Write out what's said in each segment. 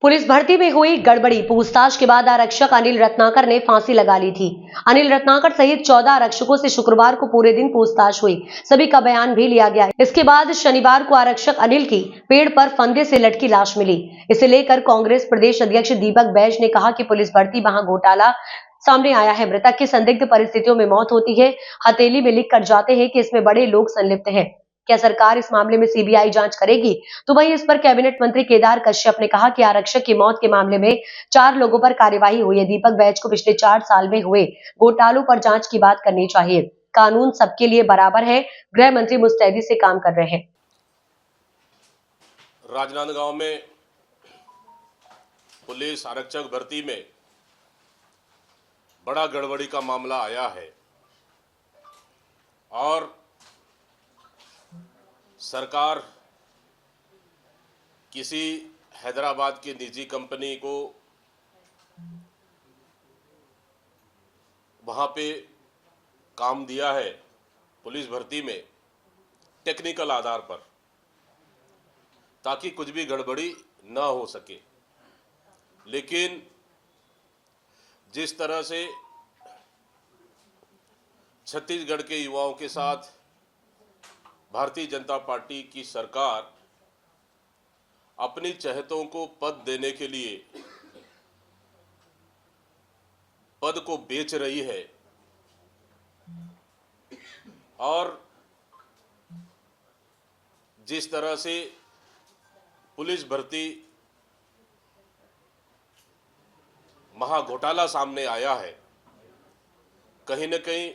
Police भर्ती में हुई गड़बड़ी, पूछताछ के बाद आरक्षक अनिल रत्नाकर ने फांसी लगा ली थी। अनिल रत्नाकर सहित 14 आरक्षकों से शुक्रवार को पूरे दिन पूछताछ हुई। सभी का बयान भी लिया गया। इसके बाद शनिवार को आरक्षक अनिल की पेड़ पर फंदे से लटकी लाश मिली। इसे लेकर कांग्रेस प्रदेश अध्यक्ष दीपक बैज ने कहा कि पुलिस भर्ती महाघोटाला सामने आया है। मृतक की संदिग्ध परिस्थितियों में मौत होती है। हथेली में लिख कर जाते हैं कि इसमें बड़े लोग संलिप्त हैं। क्या सरकार इस मामले में सीबीआई जांच करेगी? तो वहीं इस पर कैबिनेट मंत्री केदार कश्यप ने कहा कि आरक्षक की मौत के मामले में 4 लोगों पर कार्यवाही हुई है। दीपक बैज को पिछले 4 साल में हुए घोटालों पर जांच की बात करनी चाहिए। कानून सबके लिए बराबर है। गृह मंत्री मुस्तैदी से काम कर रहे हैं। राजनांदगांव में पुलिस आरक्षक भर्ती में बड़ा गड़बड़ी का मामला आया है और सरकार किसी हैदराबाद की निजी कंपनी को वहां पे काम दिया है पुलिस भर्ती में टेक्निकल आधार पर, ताकि कुछ भी गड़बड़ी ना हो सके। लेकिन जिस तरह से छत्तीसगढ़ के युवाओं के साथ भारतीय जनता पार्टी की सरकार अपनी चहेतों को पद देने के लिए पद को बेच रही है और जिस तरह से पुलिस भर्ती महाघोटाला सामने आया है, कहीं न कहीं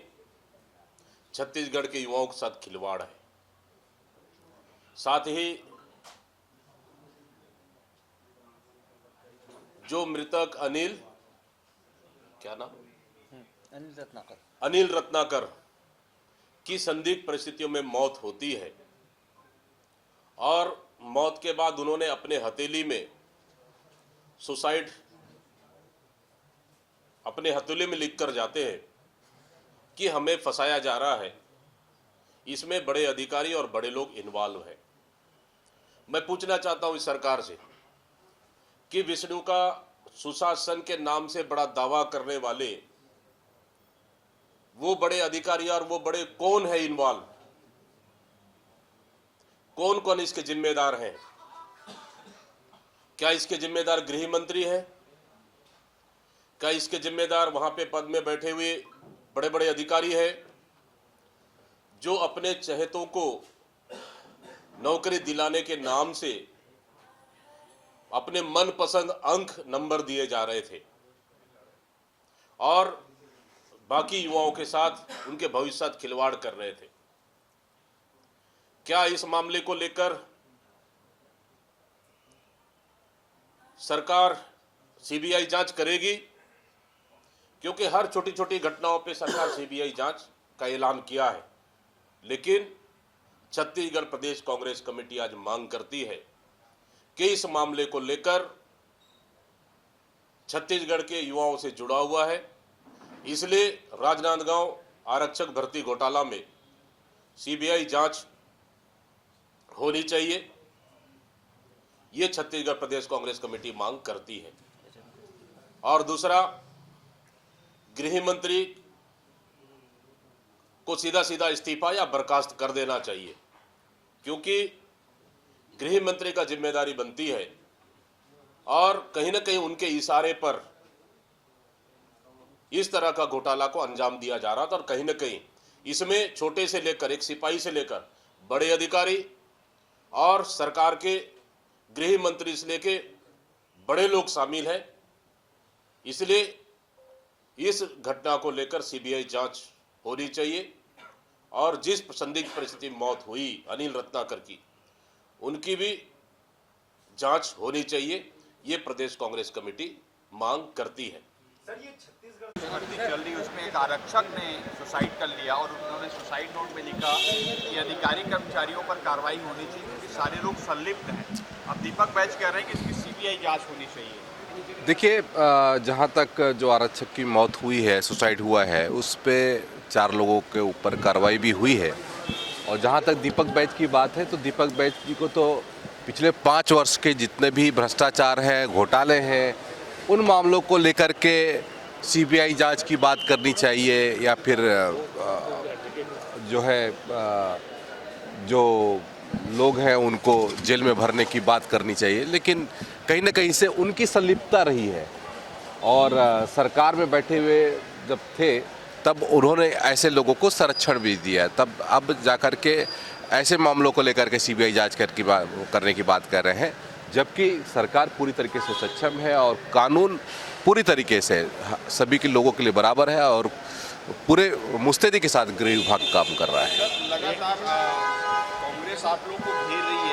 छत्तीसगढ़ के युवाओं के साथ खिलवाड़ है। साथ ही जो मृतक अनिल, क्या नाम, अनिल रत्नाकर की संदिग्ध परिस्थितियों में मौत होती है और मौत के बाद उन्होंने अपने हथेली में सुसाइड अपने हथेली में लिखकर जाते हैं कि हमें फंसाया जा रहा है, इसमें बड़े अधिकारी और बड़े लोग इन्वॉल्व हैं। मैं पूछना चाहता हूं इस सरकार से कि विष्णु का सुशासन के नाम से बड़ा दावा करने वाले वो बड़े अधिकारी और वो बड़े कौन है इन्वॉल्व, कौन कौन इसके जिम्मेदार हैं? क्या इसके जिम्मेदार गृह मंत्री हैं? क्या इसके जिम्मेदार वहां पे पद में बैठे हुए बड़े बड़े अधिकारी हैं जो अपने चहेतों को नौकरी दिलाने के नाम से अपने मनपसंद अंक नंबर दिए जा रहे थे और बाकी युवाओं के साथ उनके भविष्य साथ खिलवाड़ कर रहे थे? क्या इस मामले को लेकर सरकार सीबीआई जांच करेगी? क्योंकि हर छोटी छोटी घटनाओं पे सरकार सीबीआई जांच का ऐलान किया है, लेकिन छत्तीसगढ़ प्रदेश कांग्रेस कमेटी आज मांग करती है कि इस मामले को लेकर छत्तीसगढ़ के युवाओं से जुड़ा हुआ है, इसलिए राजनांदगांव आरक्षक भर्ती घोटाला में सीबीआई जांच होनी चाहिए, ये छत्तीसगढ़ प्रदेश कांग्रेस कमेटी मांग करती है। और दूसरा, गृह मंत्री को सीधा सीधा इस्तीफा या बर्खास्त कर देना चाहिए, क्योंकि गृह मंत्री का जिम्मेदारी बनती है और कहीं ना कहीं उनके इशारे पर इस तरह का घोटाला को अंजाम दिया जा रहा था और कहीं ना कहीं इसमें छोटे से लेकर एक सिपाही से लेकर बड़े अधिकारी और सरकार के गृह मंत्री से लेकर बड़े लोग शामिल हैं। इसलिए इस घटना को लेकर सीबीआई जांच होनी चाहिए और जिस संदिग्ध परिस्थिति में मौत हुई अनिल रत्नाकर की, उनकी भी जांच होनी चाहिए, ये प्रदेश कांग्रेस कमेटी मांग करती है। सर, ये छत्तीसगढ़ भर्ती चल रही है, उसमें एक आरक्षक ने सुसाइड कर लिया और उन्होंने सुसाइड नोट में लिखा कि अधिकारी कर्मचारियों पर कार्रवाई होनी चाहिए क्योंकि सारे लोग संलिप्त हैं। अब दीपक बैज कह रहे हैं कि इसकी सीबीआई जांच होनी चाहिए। देखिए, जहाँ तक जो आरक्षक की मौत हुई है, सुसाइड हुआ है, उस पर 4 लोगों के ऊपर कार्रवाई भी हुई है। और जहाँ तक दीपक बैज की बात है, तो दीपक बैज जी को तो पिछले 5 वर्ष के जितने भी भ्रष्टाचार हैं, घोटाले हैं, उन मामलों को लेकर के सीबीआई जांच की बात करनी चाहिए या फिर जो है जो लोग हैं उनको जेल में भरने की बात करनी चाहिए। लेकिन कहीं ना कहीं से उनकी संलिप्तता रही है और सरकार में बैठे हुए जब थे तब उन्होंने ऐसे लोगों को संरक्षण भी दिया। तब अब जाकर के ऐसे मामलों को लेकर के सीबीआई जांच करने की बात कर रहे हैं, जबकि सरकार पूरी तरीके से सक्षम है और कानून पूरी तरीके से सभी के लोगों के लिए बराबर है और पूरे मुस्तैदी के साथ गृह विभाग काम कर रहा है। लगातार कांग्रेस आप लोग को घेर रही